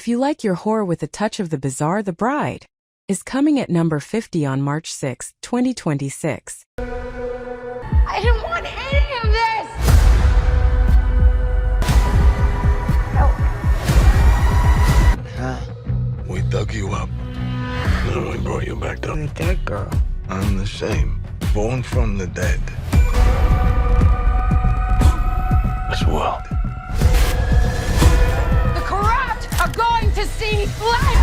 If you like your horror with a touch of the bizarre, The Bride is coming at number 50 on March 6, 2026. I didn't want any of this! No. We dug you up. Then we brought you back down. The dead girl. I'm the same. Born from the dead. As well. The corrupt are going to see light!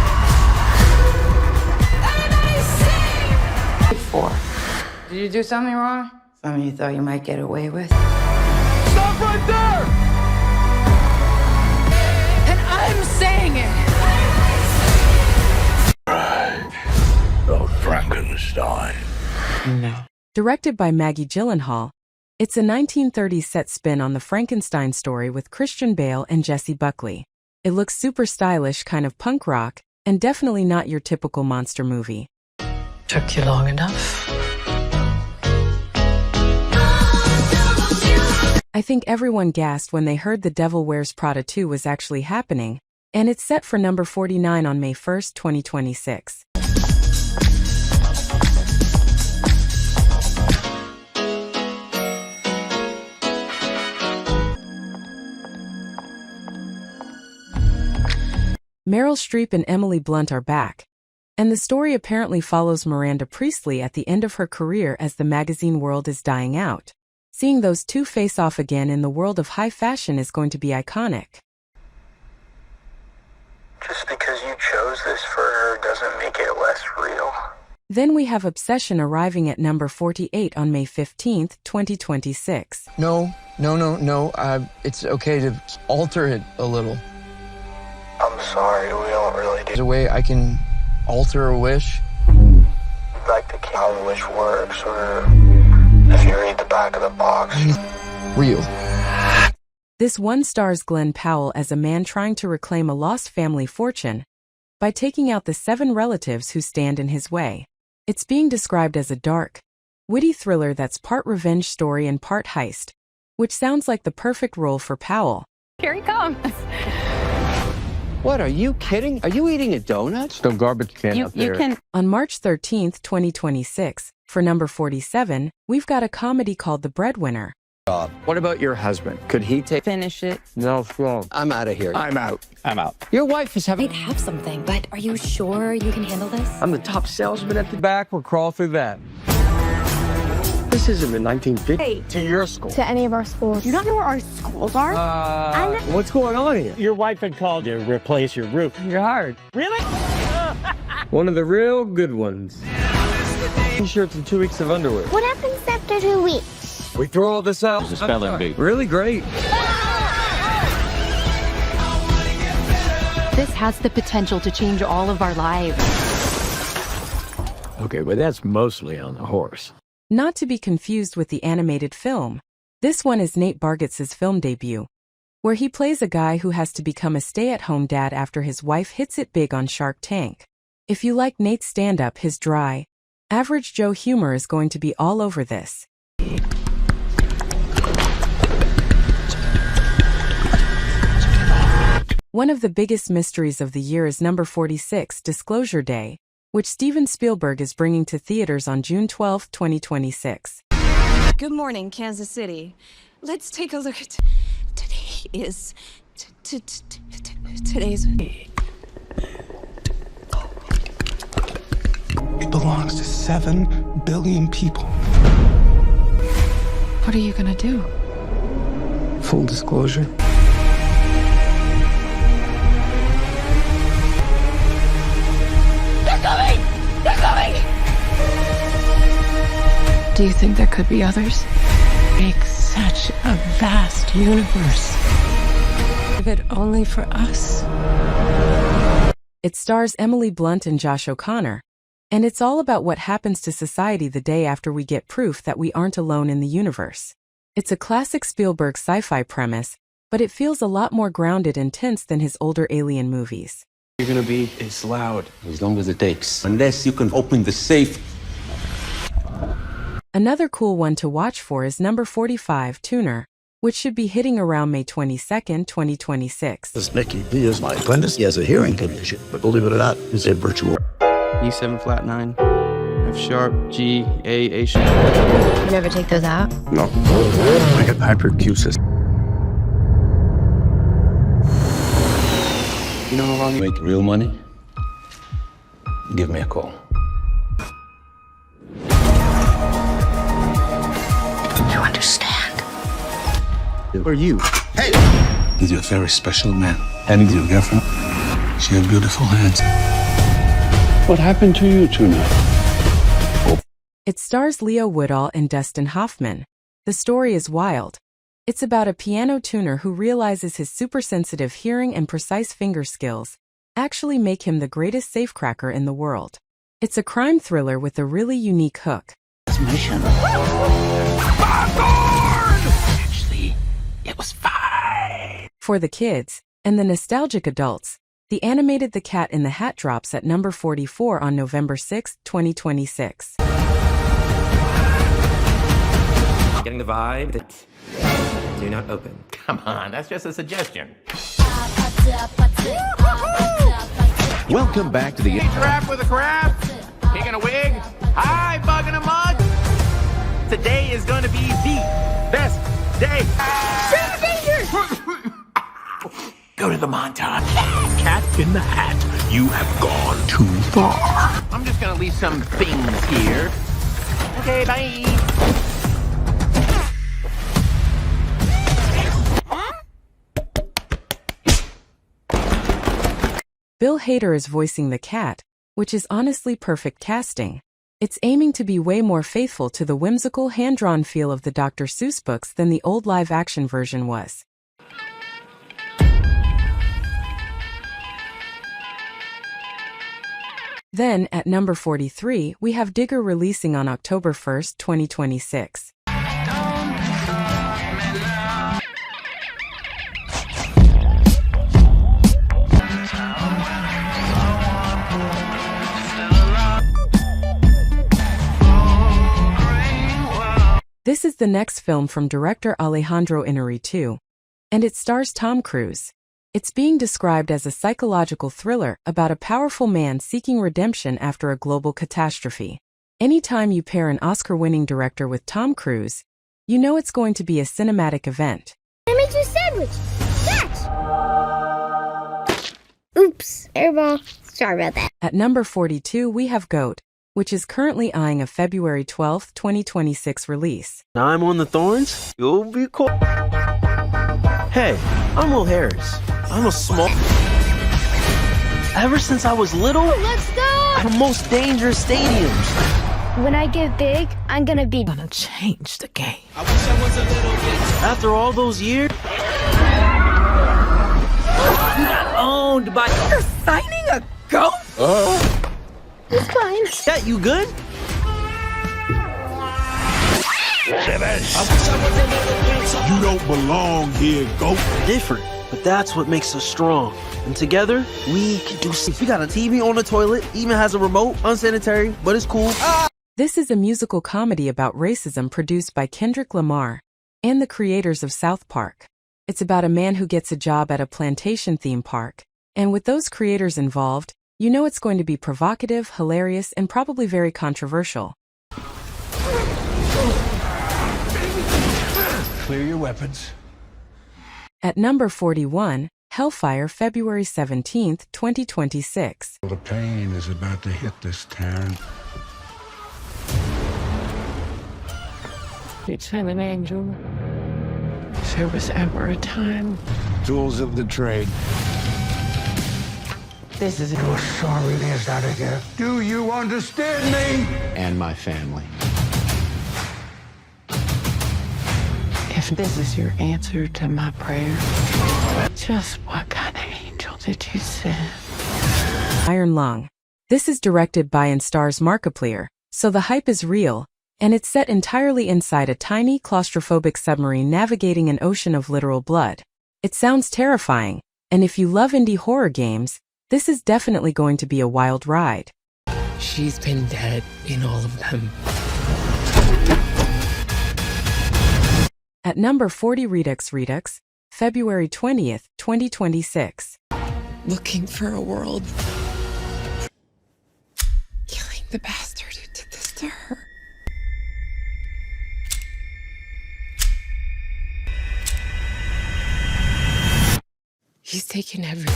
And I see! Before. Did you do something wrong? Something you thought you might get away with? Stop right there! And I'm saying it! Right. Oh, Frankenstein. No. Directed by Maggie Gyllenhaal, it's a 1930s set spin on the Frankenstein story with Christian Bale and Jessie Buckley. It looks super stylish, kind of punk rock, and definitely not your typical monster movie. Took you long enough. I think everyone gasped when they heard The Devil Wears Prada 2 was actually happening, and it's set for number 49 on May 1, 2026. Meryl Streep and Emily Blunt are back, and the story apparently follows Miranda Priestly at the end of her career as the magazine world is dying out. Seeing those two face off again in the world of high fashion is going to be iconic. Just because you chose this for her doesn't make it less real. Then we have Obsession arriving at number 48 on May 15, 2026. No. It's okay to alter it a little. I'm sorry, we don't really do. There's a way I can alter a wish. Like the how the wish works, or if you read the back of the box. Real. This one stars Glenn Powell as a man trying to reclaim a lost family fortune by taking out the 7 relatives who stand in his way. It's being described as a dark, witty thriller that's part revenge story and part heist, which sounds like the perfect role for Powell. Here he comes. What, are you kidding? Are you eating a donut? No garbage can up there. On March 13, 2026, for number 47, we've got a comedy called The Breadwinner. What about your husband? Could he Finish it. No, it's wrong. I'm out of here. I'm out. I'm out. Your wife is having... Might have something, but are you sure you can handle this? I'm the top salesman at the back. We'll crawl through that. This isn't the 1950s. Hey. To your school. To any of our schools. You don't know where our schools are? What's going on here? Your wife had called to replace your roof. You're hired. Really? One of the real good ones. T-shirts and 2 weeks of underwear. What happens after 2 weeks? We throw all this out. It's a spelling bee. Really great. This has the potential to change all of our lives. Okay, but that's mostly on the horse. Not to be confused with the animated film. This one is Nate Bargatze's film debut, where he plays a guy who has to become a stay-at-home dad after his wife hits it big on Shark Tank. If you like Nate's stand-up, his dry, average Joe humor is going to be all over this. One of the biggest mysteries of the year is number 46, Disclosure Day, which Steven Spielberg is bringing to theaters on June 12, 2026. Good morning, Kansas City. Let's take a look at... Today is... Today's... It belongs to 7 billion people. What are you gonna do? Full disclosure. They're coming! Do you think there could be others? Make such a vast universe. If it only for us. It stars Emily Blunt and Josh O'Connor, and it's all about what happens to society the day after we get proof that we aren't alone in the universe. It's a classic Spielberg sci-fi premise, but it feels a lot more grounded and tense than his older Alien movies. You're gonna be as loud as long as it takes. Unless you can open the safe. Another cool one to watch for is number 45, Tuner, which should be hitting around May 22nd, 2026. This is Mickey. He is my apprentice. He has a hearing condition, but believe it or not, he's a virtual. E7 flat 9, F sharp, G, A sharp. You never take those out? No. I got hyperacusis. You know how long you make real money? Give me a call. You understand? Who are you? Hey! He's a very special man. And he's your girlfriend. She has beautiful hands. What happened to you tonight? It stars Leo Woodall and Dustin Hoffman. The story is wild. It's about a piano tuner who realizes his super-sensitive hearing and precise finger skills actually make him the greatest safecracker in the world. It's a crime thriller with a really unique hook. Mission. Actually, it was fine. For the kids and the nostalgic adults, the animated The Cat in the Hat drops at number 44 on November 6, 2026. Getting the vibe that do not open. Come on, that's just a suggestion. Welcome back to the Trap with a crab, pig in a wig, hi, bug in a mug. Today is going to be the best day. Go to the montage. Cat in the Hat, you have gone too far. I'm just going to leave some things here. Okay, bye. Bill Hader is voicing the cat, which is honestly perfect casting. It's aiming to be way more faithful to the whimsical hand-drawn feel of the Dr. Seuss books than the old live-action version was. Then, at number 43, we have Digger releasing on October 1st, 2026. This is the next film from director Alejandro Inarritu, and it stars Tom Cruise. It's being described as a psychological thriller about a powerful man seeking redemption after a global catastrophe. Anytime you pair an Oscar-winning director with Tom Cruise, you know it's going to be a cinematic event. I made you a sandwich. Catch! Oops, airball. Sorry about that. At number 42, we have Goat, which is currently eyeing a February 12, 2026 release. I'm on the thorns? You'll be cool. Hey, I'm Will Harris. I'm a small... Ever since I was little, Let's go! the most dangerous stadiums. When I get big, I'm gonna Change the game. After all those years... Owned by... You're signing a goat? It's fine. That you good? You don't belong here, goat. Different, but that's what makes us strong. And together, we can do something. We got a TV on the toilet, even has a remote, unsanitary, but it's cool. This is a musical comedy about racism produced by Kendrick Lamar and the creators of South Park. It's about a man who gets a job at a plantation theme park, and with those creators involved, you know it's going to be provocative, hilarious, and probably very controversial. Clear your weapons. At number 41, Hellfire, February 17th, 2026. The pain is about to hit this town. Each time an angel. If there was ever a time. Tools of the trade. This is Your sorry is out of here. Do you understand me? And my family. If this is your answer to my prayer, just what kind of angel did you send? Iron Lung. This is directed by and stars Markiplier, so the hype is real, and it's set entirely inside a tiny, claustrophobic submarine navigating an ocean of literal blood. It sounds terrifying, and if you love indie horror games, this is definitely going to be a wild ride. She's been dead in all of them. At number 40, Redux Redux, February 20th, 2026. Looking for a world. Killing the bastard who did this to her. He's taken everything.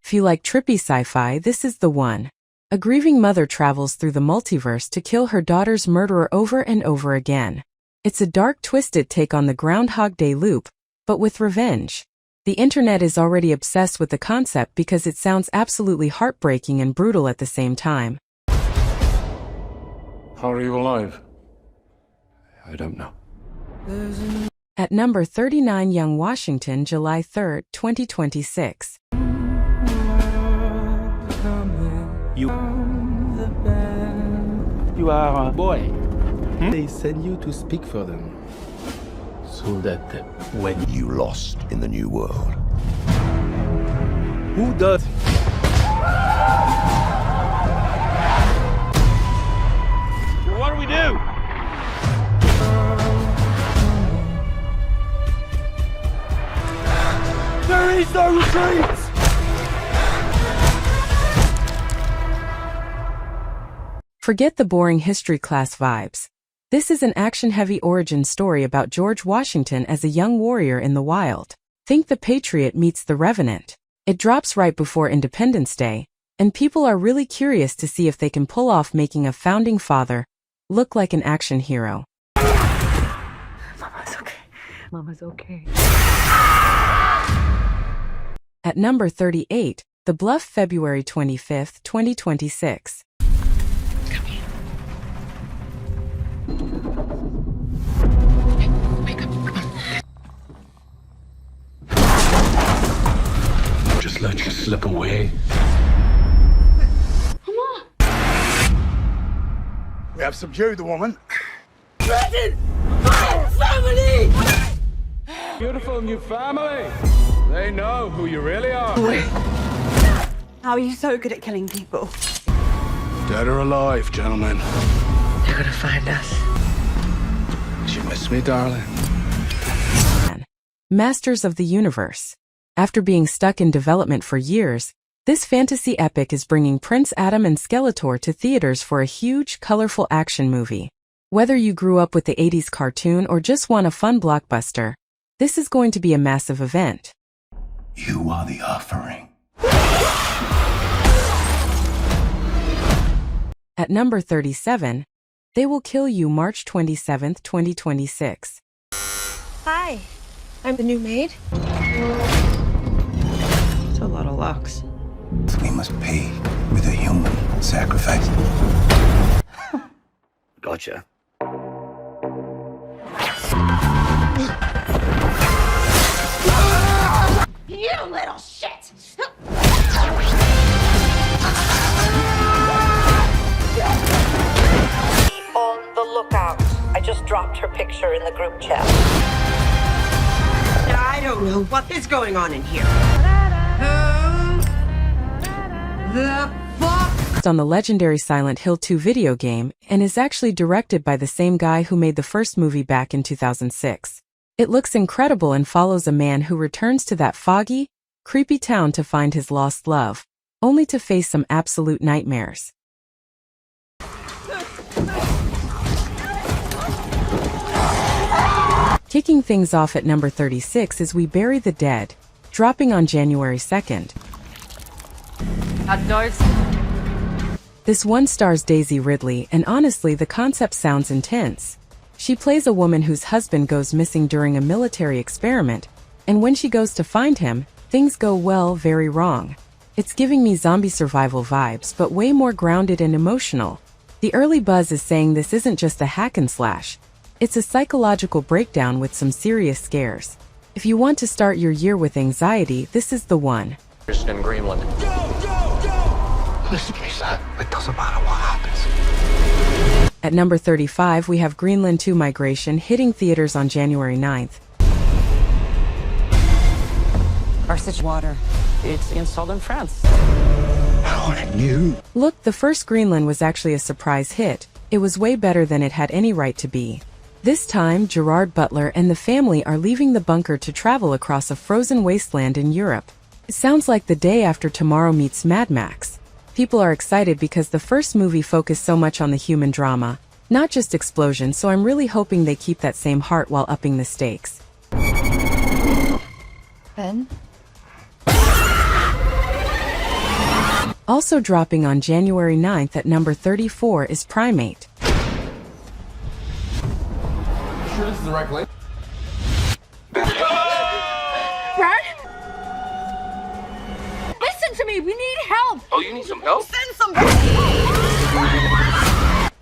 If you like trippy sci-fi, this is the one. A grieving mother travels through the multiverse to kill her daughter's murderer over and over again. It's a dark, twisted take on the Groundhog Day loop, but with revenge. The internet is already obsessed with the concept because it sounds absolutely heartbreaking and brutal at the same time. How are you alive? I don't know. At number 39, Young Washington, July 3rd, 2026. You are a boy. They send you to speak for them. So that when You lost in the new world. who does? What do we do? There is no retreat! Forget the boring history class vibes. This is an action-heavy origin story about George Washington as a young warrior in the wild. Think The Patriot meets The Revenant. It drops right before Independence Day, and people are really curious to see if they can pull off making a founding father look like an action hero. Mama's okay. Mama's okay. At number 38, The Bluff, February 25th, 2026. Just let you slip away. Mama! We have subdued the woman. Beautiful new family. They know who you really are. How are you so good at killing people? Dead or alive, gentlemen. They're gonna find us. Did you miss me, darling? Masters of the Universe. After being stuck in development for years, this fantasy epic is bringing Prince Adam and Skeletor to theaters for a huge, colorful action movie. Whether you grew up with the 80s cartoon or just want a fun blockbuster, this is going to be a massive event. You are the offering. At number 37, They Will Kill You, March 27th, 2026. Hi, I'm the new maid. It's a lot of locks. We must pay with a human sacrifice. Gotcha. You little shit! On the lookout. I just dropped her picture in the group chat. I don't know what is going on in here. The fuck? It's on the legendary Silent Hill 2 video game and is actually directed by the same guy who made the first movie back in 2006. It looks incredible and follows a man who returns to that foggy, creepy town to find his lost love, only to face some absolute nightmares. Kicking things off at number 36 is We Bury the Dead, dropping on January 2nd. Outdoors. This one stars Daisy Ridley, and honestly, the concept sounds intense. She plays a woman whose husband goes missing during a military experiment, and when she goes to find him, things go, well, very wrong. It's giving me zombie survival vibes, but way more grounded and emotional. The early buzz is saying this isn't just a hack and slash. It's a psychological breakdown with some serious scares. If you want to start your year with anxiety, this is the one. In Greenland. Listen to me, son. It doesn't matter what happens. At number 35, we have Greenland 2 Migration hitting theaters on January 9th. Our water. It's in southern France. How on you. Look, the first Greenland was actually a surprise hit. It was way better than it had any right to be. This time, Gerard Butler and the family are leaving the bunker to travel across a frozen wasteland in Europe. It sounds like the day after tomorrow meets Mad Max. People are excited because the first movie focused so much on the human drama, not just explosions, so I'm really hoping they keep that same heart while upping the stakes. Ben? Also dropping on January 9th at number 34 is Primate. Sure this is the right place? Brad? Listen to me, we need help! Oh, you need some help? Send somebody!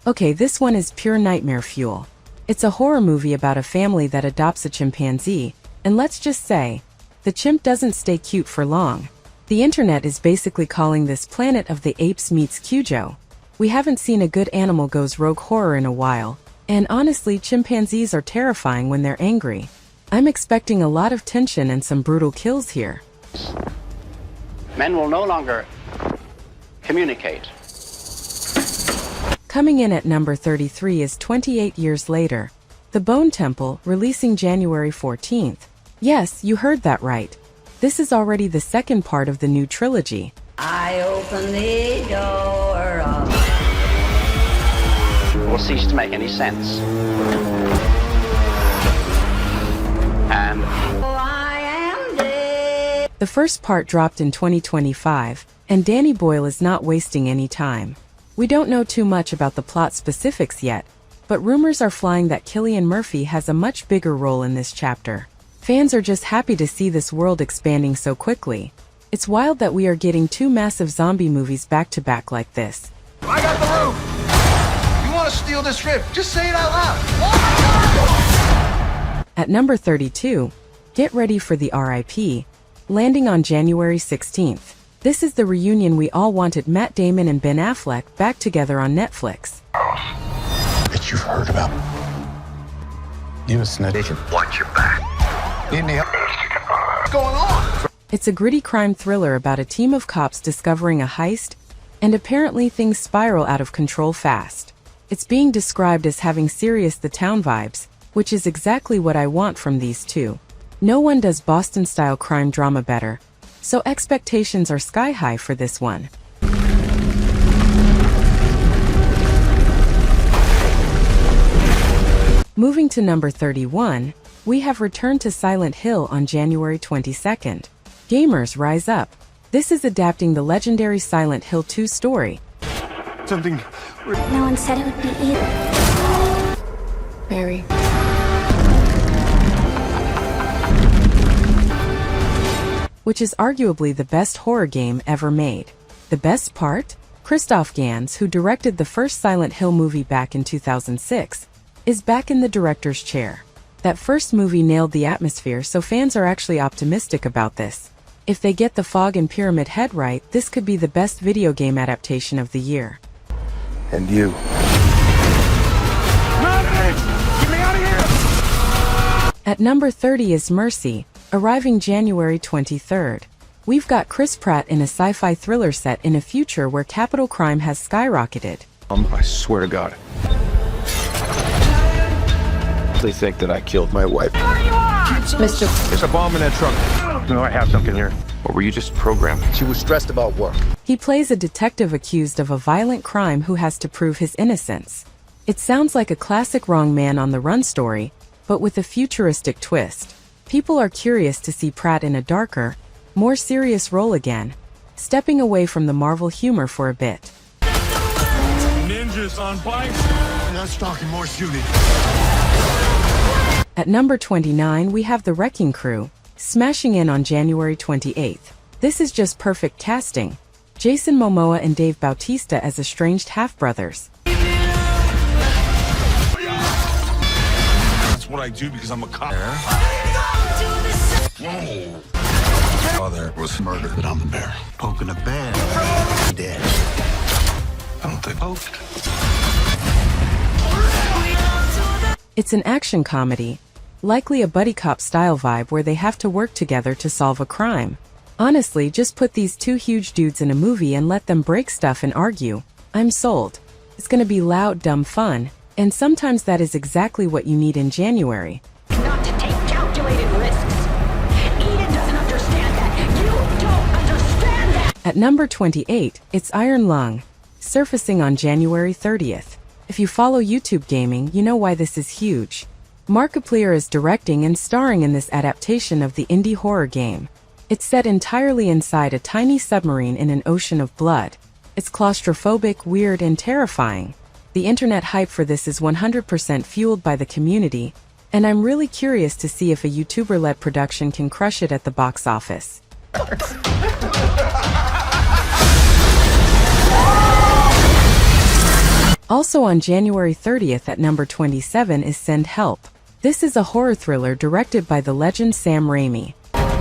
Okay, this one is pure nightmare fuel. It's a horror movie about a family that adopts a chimpanzee, and let's just say, the chimp doesn't stay cute for long. The internet is basically calling this Planet of the Apes meets Cujo. We haven't seen a good animal goes rogue horror in a while, and honestly, chimpanzees are terrifying when they're angry. I'm expecting a lot of tension and some brutal kills here. Men will no longer communicate. Coming in at number 33 is 28 Years Later, The Bone Temple, releasing January 14th. Yes, you heard that right. This is already the second part of the new trilogy. I open the door of... It will cease to make any sense. And... I am dead. The first part dropped in 2025, and Danny Boyle is not wasting any time. We don't know too much about the plot specifics yet, but rumors are flying that Cillian Murphy has a much bigger role in this chapter. Fans are just happy to see this world expanding so quickly. It's wild that we are getting two massive zombie movies back to back like this. I got the room. You want to steal this ship? Just say it out loud. At number 32, get ready for the RIP, landing on January 16th. This is the reunion we all wanted: Matt Damon and Ben Affleck back together on Netflix. That you've heard about. You a snitch. Watch your back. What's going on? It's a gritty crime thriller about a team of cops discovering a heist, and apparently things spiral out of control fast. It's being described as having serious The Town vibes, which is exactly what I want from these two. No one does Boston-style crime drama better, so expectations are sky high for this one. Moving to number 31, we have Return to Silent Hill on January 22nd. Gamers, rise up. This is adapting the legendary Silent Hill 2 story. Something... No one said it would be either. Mary. Which is arguably the best horror game ever made. The best part? Christoph Gans, who directed the first Silent Hill movie back in 2006, is back in the director's chair. That first movie nailed the atmosphere, so fans are actually optimistic about this. If they get the Fog and Pyramid Head right, this could be the best video game adaptation of the year. And you. Get me out of here! At number 30 is Mercy, arriving January 23rd. We've got Chris Pratt in a sci-fi thriller set in a future where capital crime has skyrocketed. I swear to God. They think that I killed my wife. Mr. There's a bomb in that truck. No, I have something here. Or were you just programmed? She was stressed about work. He plays a detective accused of a violent crime who has to prove his innocence. It sounds like a classic wrong man on the run story, but with a futuristic twist. People are curious to see Pratt in a darker, more serious role again, stepping away from the Marvel humor for a bit. Ninjas on bikes. That's talking more shooting. At number 29, we have The Wrecking Crew, smashing in on January 28th. This is just perfect casting. Jason Momoa and Dave Bautista as estranged half-brothers. That's what I do because I'm a cop. Whoa. Father was murdered, but I'm the bear. Poking a bear. Dead. I don't think poked. It's an action comedy, likely a buddy cop style vibe where they have to work together to solve a crime. Honestly, just put these two huge dudes in a movie and let them break stuff and argue. I'm sold. It's gonna be loud, dumb fun, and sometimes that is exactly what you need in January. Not to take calculated risks. Eden doesn't understand that. You don't understand that. At number 28, it's Iron Lung, surfacing on January 30th. If you follow YouTube gaming, you know why this is huge. Markiplier is directing and starring in this adaptation of the indie horror game. It's set entirely inside a tiny submarine in an ocean of blood. It's claustrophobic, weird, and terrifying. The internet hype for this is 100% fueled by the community, and I'm really curious to see if a YouTuber-led production can crush it at the box office. Also on January 30th at number 27 is Send Help. This is a horror thriller directed by the legend Sam Raimi.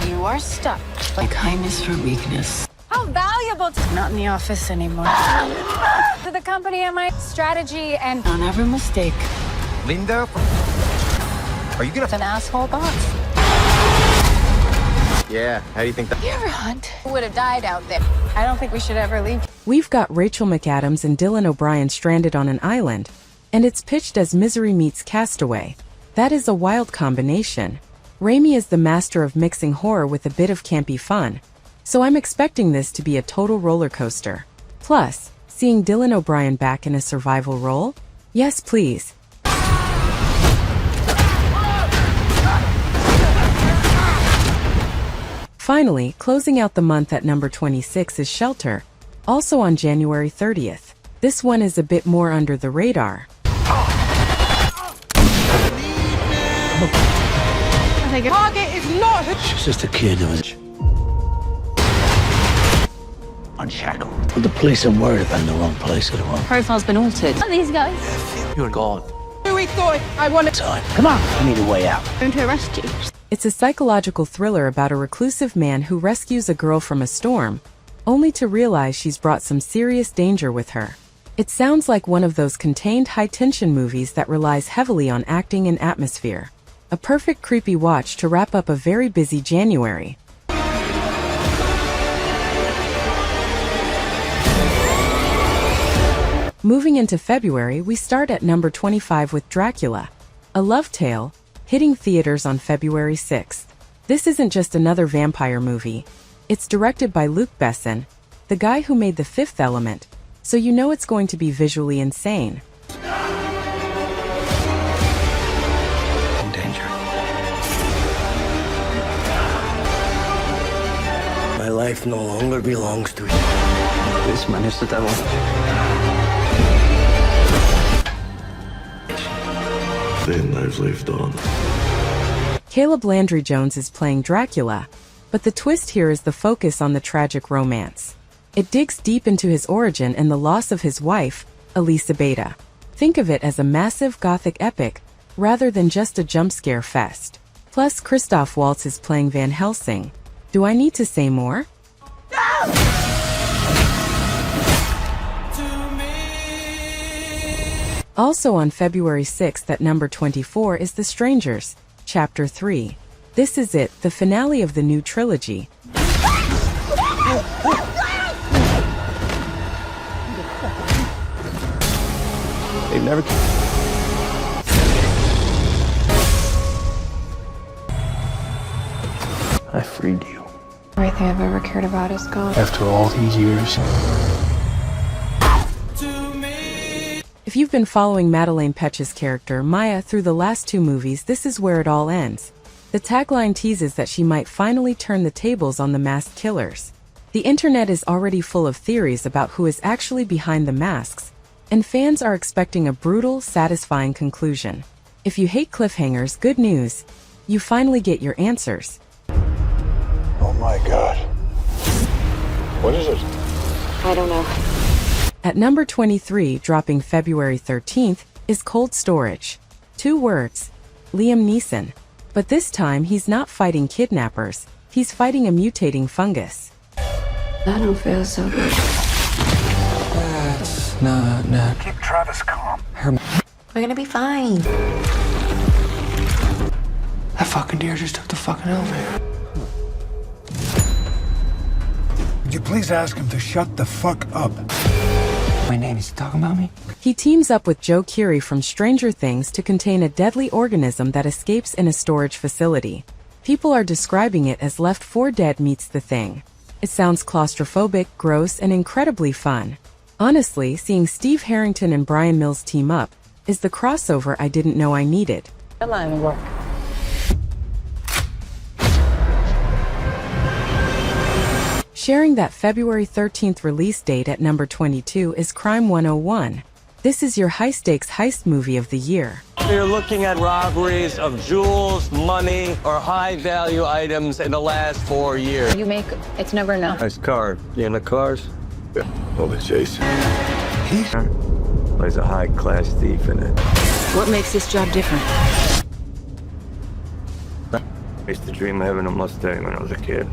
You are stuck. My kindness for weakness. How valuable to Not in the office anymore. to the company and my strategy and Don't ever mistake. Linda, are you gonna? an asshole boss. Yeah, how do you think that? You ever hunt? Who would have died out there? I don't think we should ever leave. We've got Rachel McAdams and Dylan O'Brien stranded on an island, and it's pitched as Misery meets Castaway. That is a wild combination. Raimi is the master of mixing horror with a bit of campy fun, so I'm expecting this to be a total roller coaster. Plus, seeing Dylan O'Brien back in a survival role? Yes, please. Finally, closing out the month at number 26 is Shelter, also on January 30th. This one is a bit more under the radar. Target is not. She's just a kid who was unshackled. But the police are worried about in the wrong place at the wrong Profile's been altered. What are these guys? You're gone. We thought I wanted Time. Come on. I need a way out. Going to arrest you. It's a psychological thriller about a reclusive man who rescues a girl from a storm, only to realize she's brought some serious danger with her. It sounds like one of those contained high-tension movies that relies heavily on acting and atmosphere. A perfect creepy watch to wrap up a very busy January. Moving into February, we start at number 25 with Dracula, a love tale, hitting theaters on February 6th. This isn't just another vampire movie. It's directed by Luc Besson, the guy who made The Fifth Element, so you know it's going to be visually insane. In danger. My life no longer belongs to you. This man is the devil. Then I've lived on. Caleb Landry Jones is playing Dracula, but the twist here is the focus on the tragic romance. It digs deep into his origin and the loss of his wife, Elisa Beta. Think of it as a massive gothic epic, rather than just a jump scare fest. Plus, Christoph Waltz is playing Van Helsing. Do I need to say more? Also on February 6th at number 24 is The Strangers, Chapter 3. This is it, the finale of the new trilogy. They've never... I freed you. Everything I've ever cared about is gone. After all these years. If you've been following Madeleine Petsch's character, Maya, through the last two movies, this is where it all ends. The tagline teases that she might finally turn the tables on the masked killers. The internet is already full of theories about who is actually behind the masks, and fans are expecting a brutal, satisfying conclusion. If you hate cliffhangers, good news. You finally get your answers. Oh my God. What is it? I don't know. At number 23, dropping February 13th, is Cold Storage. 2 words. Liam Neeson. But this time, he's not fighting kidnappers. He's fighting a mutating fungus. I don't feel so good. That's not natural. Keep Travis calm. We're gonna be fine. That fucking deer just took the fucking elevator. Would you please ask him to shut the fuck up? My name is talking about me? He teams up with Joe Keery from Stranger Things to contain a deadly organism that escapes in a storage facility. People are describing it as Left 4 Dead meets The Thing. It sounds claustrophobic, gross, and incredibly fun. Honestly, seeing Steve Harrington and Brian Mills team up is the crossover I didn't know I needed. That line of work. Sharing that February 13th release date at number 22 is Crime 101. This is your high-stakes heist movie of the year. You're looking at robberies of jewels, money, or high-value items in the last 4 years. It's never enough. Nice car. You in the cars? Yeah, all the chase. There's a high-class thief in it. What makes this job different? I used to dream of having a Mustang when I was a kid.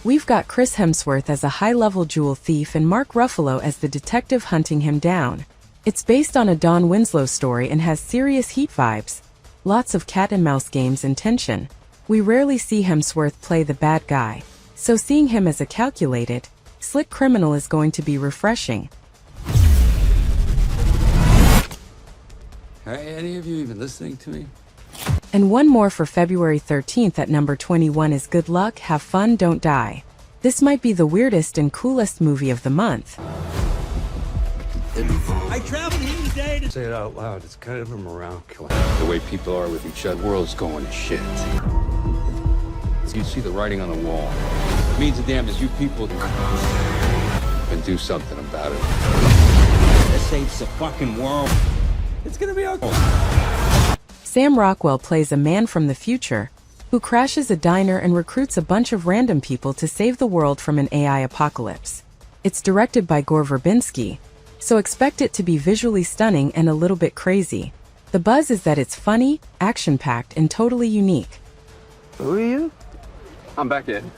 We've got Chris Hemsworth as a high-level jewel thief and Mark Ruffalo as the detective hunting him down. It's based on a Don Winslow story and has serious Heat vibes. Lots of cat and mouse games and tension. We rarely see Hemsworth play the bad guy, so seeing him as a calculated, slick criminal is going to be refreshing. Are any of you even listening to me? And one more for February 13th at number 21 is Good Luck, Have Fun, Don't Die. This might be the weirdest and coolest movie of the month. I traveled here today to say it out loud. It's kind of a morale killer. The way people are with each other, the world's going to shit. You see the writing on the wall. It means the damnedest you people can do something about it. That saves the fucking world. It's gonna be okay. Sam Rockwell plays a man from the future who crashes a diner and recruits a bunch of random people to save the world from an AI apocalypse. It's directed by Gore Verbinski, so expect it to be visually stunning and a little bit crazy. The buzz is that it's funny, action-packed, and totally unique. Who are you? I'm back in.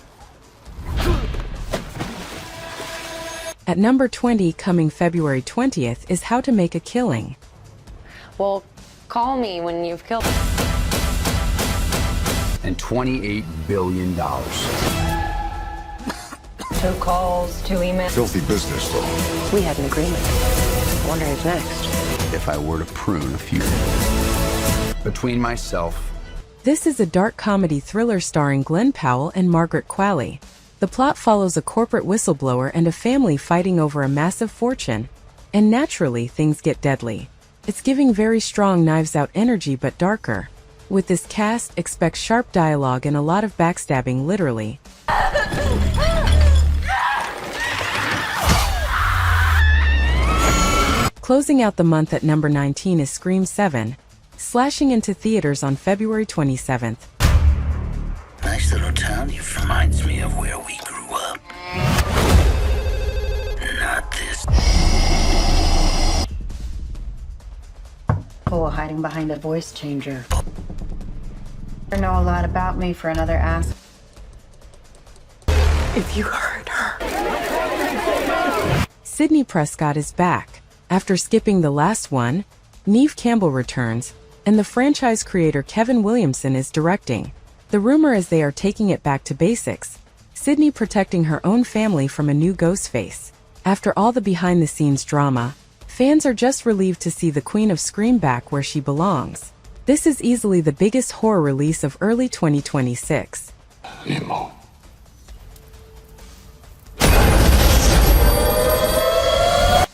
At number 20, coming February 20th, is How to Make a Killing. Well, call me when you've killed And $28 billion. 2 calls, 2 emails. Filthy business, though. We had an agreement. I wonder who's next. If I were to prune a few between myself. This is a dark comedy thriller starring Glenn Powell and Margaret Qualley. The plot follows a corporate whistleblower and a family fighting over a massive fortune. And naturally, things get deadly. It's giving very strong Knives Out energy but darker. With this cast, expect sharp dialogue and a lot of backstabbing, literally. Closing out the month at number 19 is Scream 7, slashing into theaters on February 27th. Nice little town. It reminds me of where we grew up. Not this. Oh, hiding behind a voice changer. I know a lot about me for another ask. If you hurt her. Sidney Prescott is back. After skipping the last one, Neve Campbell returns, and the franchise creator Kevin Williamson is directing. The rumor is they are taking it back to basics, Sidney protecting her own family from a new Ghostface. After all the behind-the-scenes drama, fans are just relieved to see the Queen of Scream back where she belongs. This is easily the biggest horror release of early 2026. Nemo.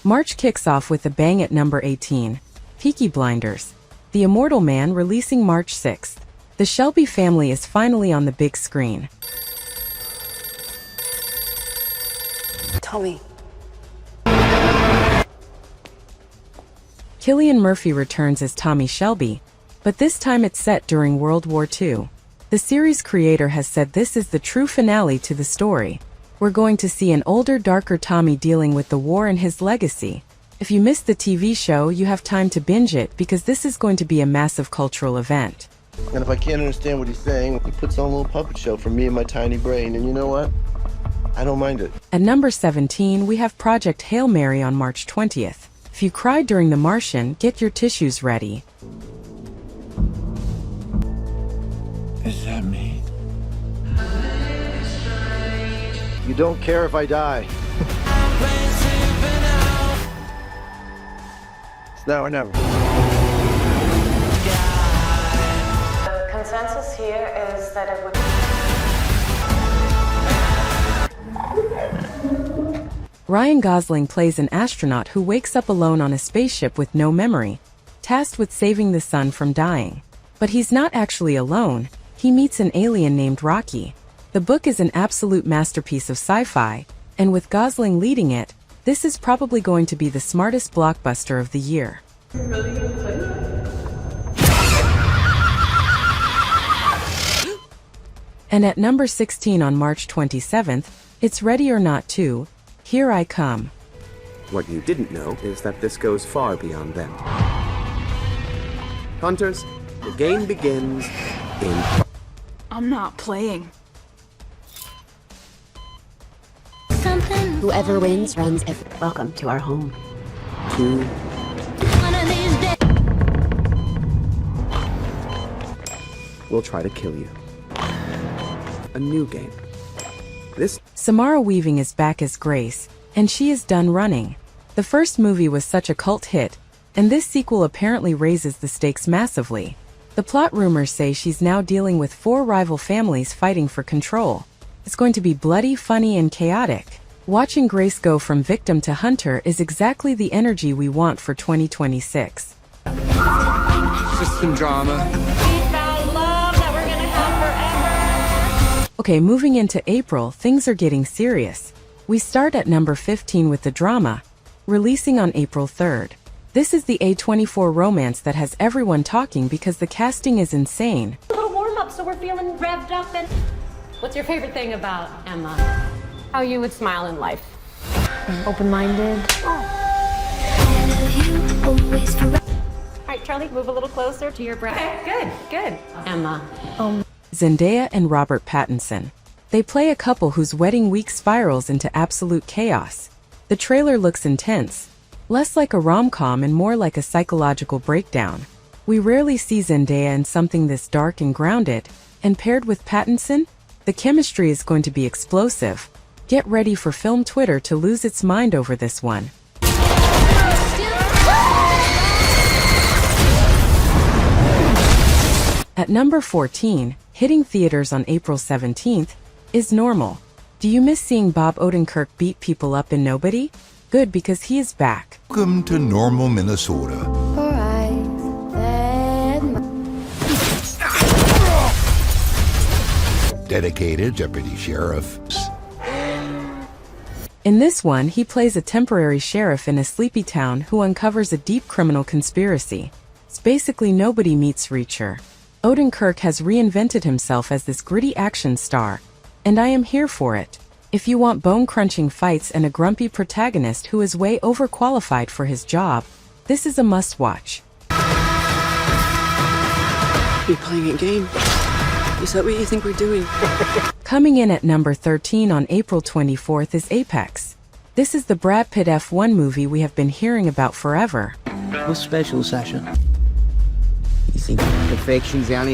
March kicks off with a bang at number 18, Peaky Blinders. The Immortal Man releasing March 6th. The Shelby family is finally on the big screen. Tommy. Cillian Murphy returns as Tommy Shelby, but this time it's set during World War II. The series creator has said this is the true finale to the story. We're going to see an older, darker Tommy dealing with the war and his legacy. If you missed the TV show, you have time to binge it because this is going to be a massive cultural event. And if I can't understand what he's saying, he puts on a little puppet show for me and my tiny brain, and you know what? I don't mind it. At number 17, we have Project Hail Mary on March 20th. If you cried during The Martian, get your tissues ready. Is that me? You don't care if I die. It's now or never. The consensus here is that it would... Ryan Gosling plays an astronaut who wakes up alone on a spaceship with no memory, tasked with saving the sun from dying. But he's not actually alone. He meets an alien named Rocky. The book is an absolute masterpiece of sci-fi, and with Gosling leading it, this is probably going to be the smartest blockbuster of the year. And at number 16 on March 27th, it's Ready or Not 2, Here I Come. What you didn't know is that this goes far beyond them. Hunters, the game begins in... I'm not playing. Whoever wins runs every... Welcome to our home. 2. We'll try to kill you. A new game. This... Samara Weaving is back as Grace, and she is done running. The first movie was such a cult hit, and this sequel apparently raises the stakes massively. The plot rumors say she's now dealing with 4 rival families fighting for control. It's going to be bloody, funny, and chaotic. Watching Grace go from victim to hunter is exactly the energy we want for 2026. Just some drama. Okay, moving into April, things are getting serious. We start at number 15 with the drama, releasing on April 3rd. This is the A24 romance that has everyone talking because the casting is insane. A little warm up, so we're feeling revved up. And what's your favorite thing about Emma? How you would smile in life. Open-minded. All right, Charlie, move a little closer to your breath. Okay, good. Emma. Zendaya and Robert Pattinson. They play a couple whose wedding week spirals into absolute chaos. The trailer looks intense, less like a rom-com and more like a psychological breakdown. We rarely see Zendaya in something this dark and grounded, and paired with Pattinson, the chemistry is going to be explosive. Get ready for film Twitter to lose its mind over this one. At number 14, hitting theaters on April 17th, is Normal. Do you miss seeing Bob Odenkirk beat people up in Nobody? Good, because he is back. Welcome to Normal, Minnesota. Dedicated deputy sheriff. In this one, he plays a temporary sheriff in a sleepy town who uncovers a deep criminal conspiracy. It's basically Nobody meets Reacher. Odenkirk has reinvented himself as this gritty action star, and I am here for it. If you want bone-crunching fights and a grumpy protagonist who is way overqualified for his job, this is a must-watch. You're playing a game? Is that what you think we're doing? Coming in at number 13 on April 24th is Apex. This is the Brad Pitt F1 movie we have been hearing about forever. What's special, Sasha? You think perfection's the only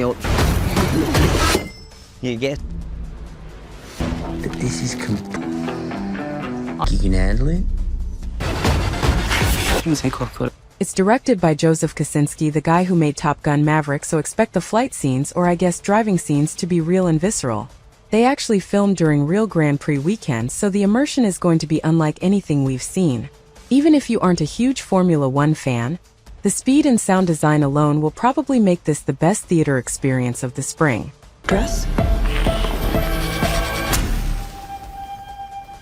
you get? But this is you can handle it? It's directed by Joseph Kosinski, the guy who made Top Gun Maverick, so expect the flight scenes, or I guess driving scenes, to be real and visceral. They actually filmed during real Grand Prix weekends, so the immersion is going to be unlike anything we've seen. Even if you aren't a huge Formula One fan, the speed and sound design alone will probably make this the best theater experience of the spring. Dress?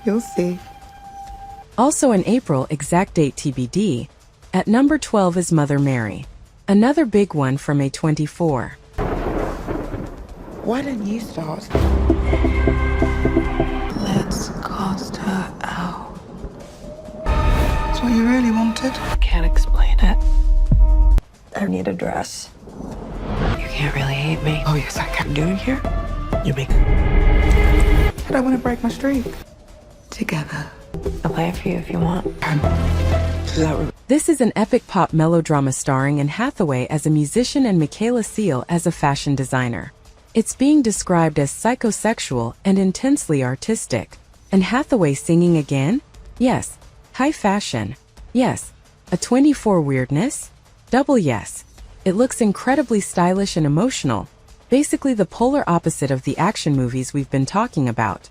You'll see. Also in April, exact date TBD, at number 12 is Mother Mary. Another big one from A24. Why didn't you start? Let's cost her out. That's what you really wanted? I can't explain it. I need a dress. You can't really hate me. Oh, yes, I can. Do it here? You make... But I want to break my streak. Together. I'll play it for you if you want. This is an epic pop melodrama starring Anne Hathaway as a musician and Michaela Seal as a fashion designer. It's being described as psychosexual and intensely artistic. And Hathaway singing again? Yes. High fashion? Yes. A 24 weirdness? Double yes. It looks incredibly stylish and emotional, basically the polar opposite of the action movies we've been talking about.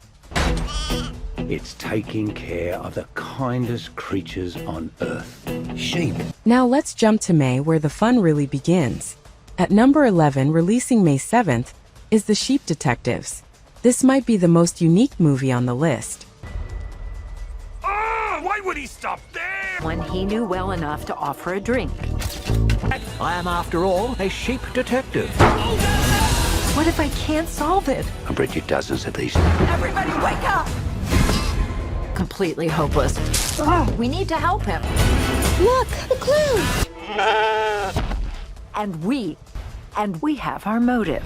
It's taking care of the kindest creatures on Earth. Sheep. Now let's jump to May, where the fun really begins. At number 11, releasing May 7th, is The Sheep Detectives. This might be the most unique movie on the list. Why would he stop there? When he knew well enough to offer a drink. I am, after all, a sheep detective. What if I can't solve it? I bred you dozens of these. Everybody wake up! Completely hopeless. We need to help him. Look, a clue! And we have our motive.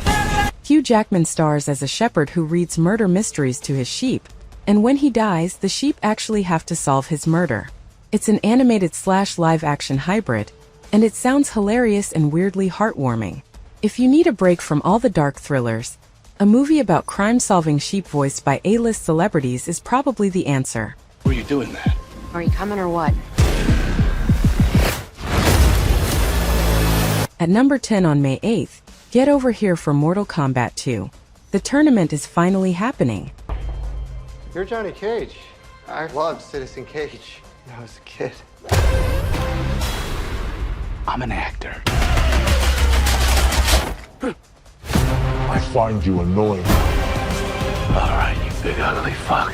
Hugh Jackman stars as a shepherd who reads murder mysteries to his sheep, and when he dies, the sheep actually have to solve his murder. It's an animated / live-action hybrid, and it sounds hilarious and weirdly heartwarming. If you need a break from all the dark thrillers, a movie about crime-solving sheep voiced by A-list celebrities is probably the answer. Were you doing that? Are you coming or what? At number 10 on May 8th, get over here for Mortal Kombat 2. The tournament is finally happening. You're Johnny Cage. I loved Citizen Cage when I was a kid. I'm an actor. I find you annoying. All right, you big ugly fuck.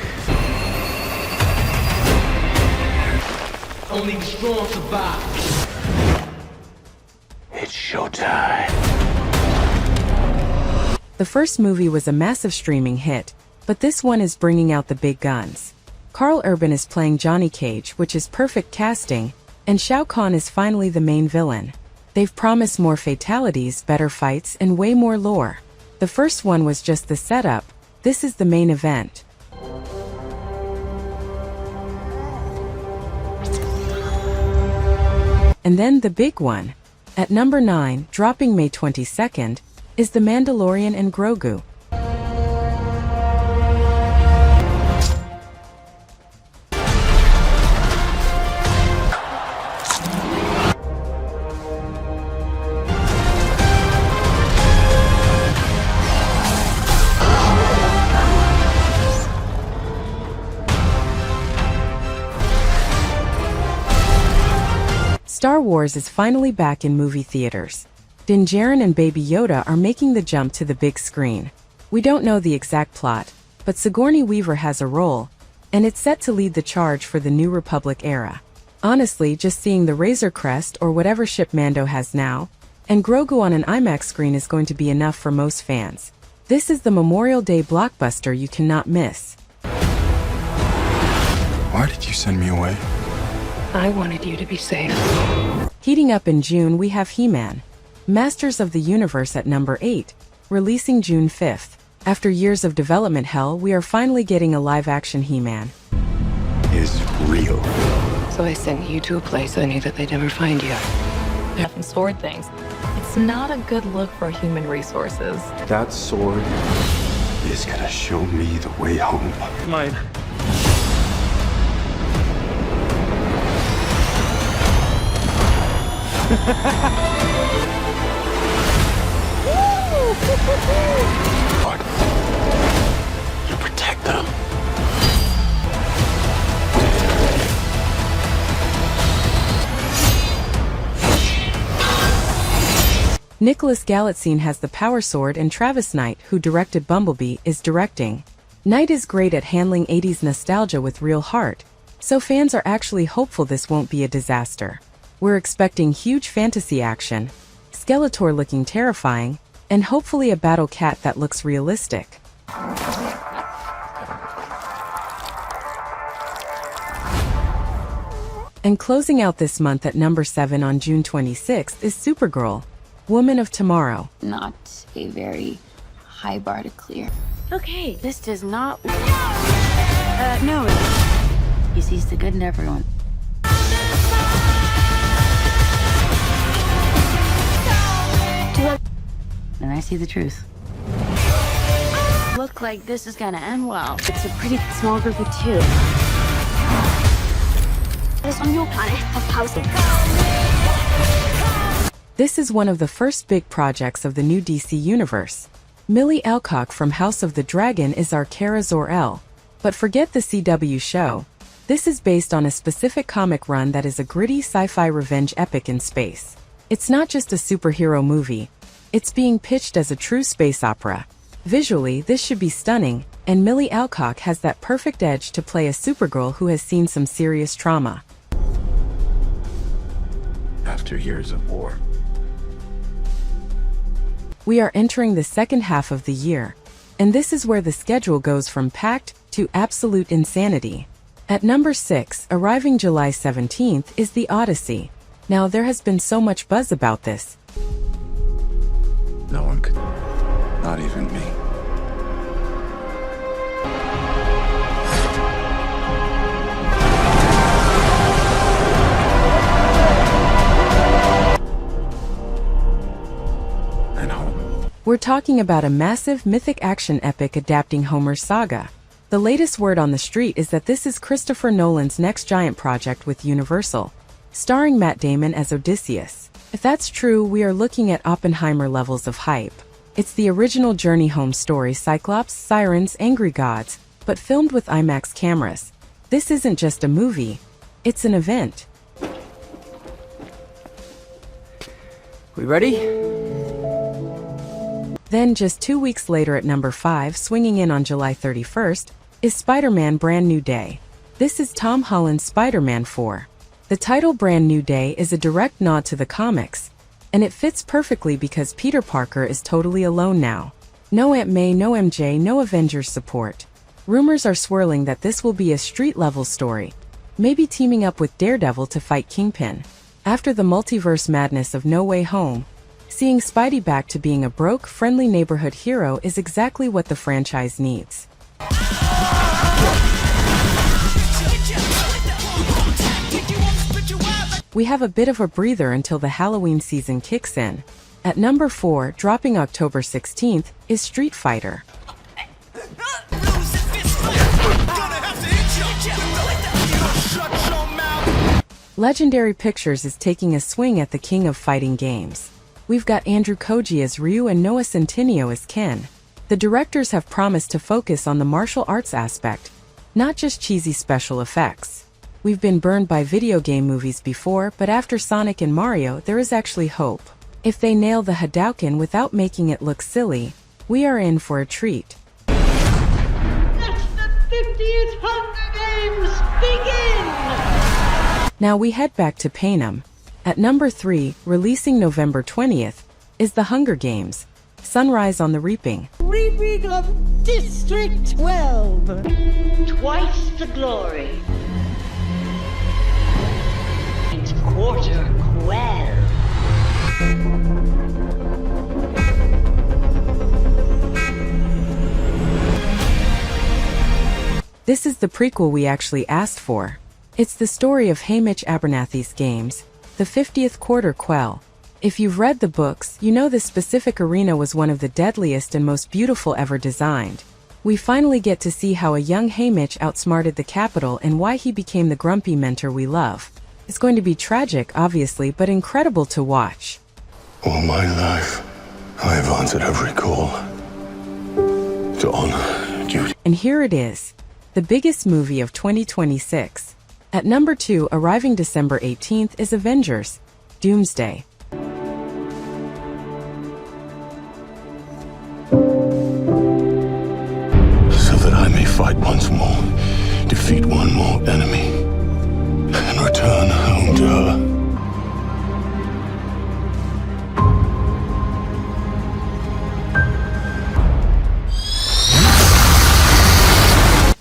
Only the strong survive. It's showtime. The first movie was a massive streaming hit, but this one is bringing out the big guns. Karl Urban is playing Johnny Cage, which is perfect casting, and Shao Kahn is finally the main villain. They've promised more fatalities, better fights, and way more lore. The first one was just the setup. This is the main event. And then the big one. At number 9, dropping May 22nd, is The Mandalorian and Grogu. Star Wars is finally back in movie theaters. Din Djarin and Baby Yoda are making the jump to the big screen. We don't know the exact plot, but Sigourney Weaver has a role, and it's set to lead the charge for the New Republic era. Honestly, just seeing the Razor Crest or whatever ship Mando has now, and Grogu on an IMAX screen is going to be enough for most fans. This is the Memorial Day blockbuster you cannot miss. Why did you send me away? I wanted you to be safe. Heating up in June, we have He-Man, Masters of the Universe at number 8, releasing June 5th. After years of development hell, we are finally getting a live-action He-Man. Is real. So I sent you to a place I knew that they'd never find you. And sword things. It's not a good look for human resources. That sword is gonna show me the way home. Mine. Lord, you protect them. Nicholas Galitzine has the power sword, and Travis Knight, who directed Bumblebee, is directing. Knight is great at handling 80s nostalgia with real heart, so fans are actually hopeful this won't be a disaster. We're expecting huge fantasy action, Skeletor looking terrifying, and hopefully a battle cat that looks realistic. And closing out this month at number 7 on June 26th is Supergirl, Woman of Tomorrow. Not a very high bar to clear. Okay, this does not... no. He sees the good in everyone. And I see the truth. look like this is gonna end well. It's a pretty small group of two. It's on your planet of housing. This is one of the first big projects of the new DC universe. Millie Alcock from House of the Dragon is our Kara Zor-El. But forget the CW show. This is based on a specific comic run that is a gritty sci-fi revenge epic in space. It's not just a superhero movie. It's being pitched as a true space opera. Visually, this should be stunning, and Millie Alcock has that perfect edge to play a Supergirl who has seen some serious trauma. After years of war. We are entering the second half of the year, and this is where the schedule goes from packed to absolute insanity. At number 6, arriving July 17th, is the Odyssey. Now, there has been so much buzz about this. No one could. Not even me. We're talking about a massive mythic action epic adapting Homer's saga. The latest word on the street is that this is Christopher Nolan's next giant project with Universal, starring Matt Damon as Odysseus. If that's true, we are looking at Oppenheimer levels of hype. It's the original Journey Home story, Cyclops, sirens, angry gods, but filmed with IMAX cameras. This isn't just a movie, it's an event. We ready? Then just 2 weeks later at number 5, swinging in on July 31st, is Spider-Man Brand New Day. This is Tom Holland's Spider-Man 4. The title Brand New Day is a direct nod to the comics, and it fits perfectly because Peter Parker is totally alone now. No Aunt May, no MJ, no Avengers support. Rumors are swirling that this will be a street-level story, maybe teaming up with Daredevil to fight Kingpin. After the multiverse madness of No Way Home, seeing Spidey back to being a broke, friendly neighborhood hero is exactly what the franchise needs. We have a bit of a breather until the Halloween season kicks in. At number 4, dropping October 16th, is Street Fighter. Legendary Pictures is taking a swing at the king of fighting games. We've got Andrew Koji as Ryu and Noah Centineo as Ken. The directors have promised to focus on the martial arts aspect, not just cheesy special effects. We've been burned by video game movies before, but after Sonic and Mario, there is actually hope. If they nail the Hadouken without making it look silly, we are in for a treat. Let the 50th Hunger Games begin! Now we head back to Panem. At number 3, releasing November 20th, is The Hunger Games, Sunrise on the Reaping. Reaping of District 12. Twice the glory. It's quarter quell. This is the prequel we actually asked for. It's the story of Hamish Abernathy's games, the 50th Quarter Quell. If you've read the books, you know this specific arena was one of the deadliest and most beautiful ever designed. We finally get to see how a young Hamish outsmarted the Capitol and why he became the grumpy mentor we love. It's going to be tragic, obviously, but incredible to watch. All my life, I have answered every call to honor, duty. And here it is, the biggest movie of 2026. At number 2, arriving December 18th, is Avengers, Doomsday. So that I may fight once more, defeat one more enemy, and return home to her.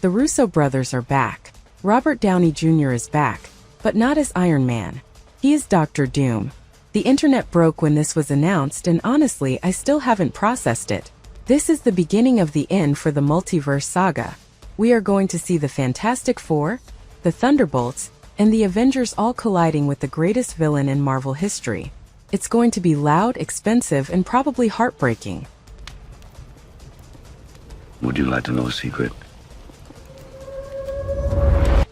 The Russo brothers are back. Robert Downey Jr. is back, but not as Iron Man. He is Dr. Doom. The internet broke when this was announced, and honestly, I still haven't processed it. This is the beginning of the end for the multiverse saga. We are going to see the Fantastic Four, the Thunderbolts, and the Avengers all colliding with the greatest villain in Marvel history. It's going to be loud, expensive, and probably heartbreaking. Would you like to know a secret?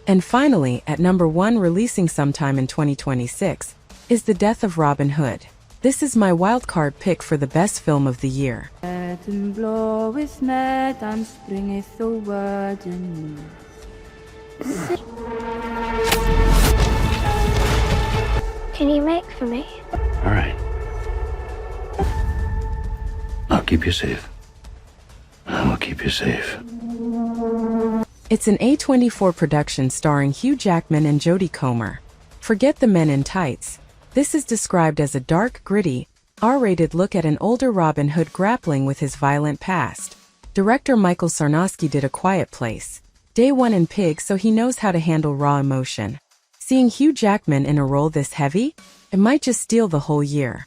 And finally, at number 1, releasing sometime in 2026, is The Death of Robin Hood. This is my wildcard pick for the best film of the year. Can you make for me? All right. I'll keep you safe. I will keep you safe. It's an A24 production starring Hugh Jackman and Jodie Comer. Forget the men in tights. This is described as a dark, gritty, R-rated look at an older Robin Hood grappling with his violent past. Director Michael Sarnowski did A Quiet Place, Day One and Pig, so he knows how to handle raw emotion. Seeing Hugh Jackman in a role this heavy, it might just steal the whole year.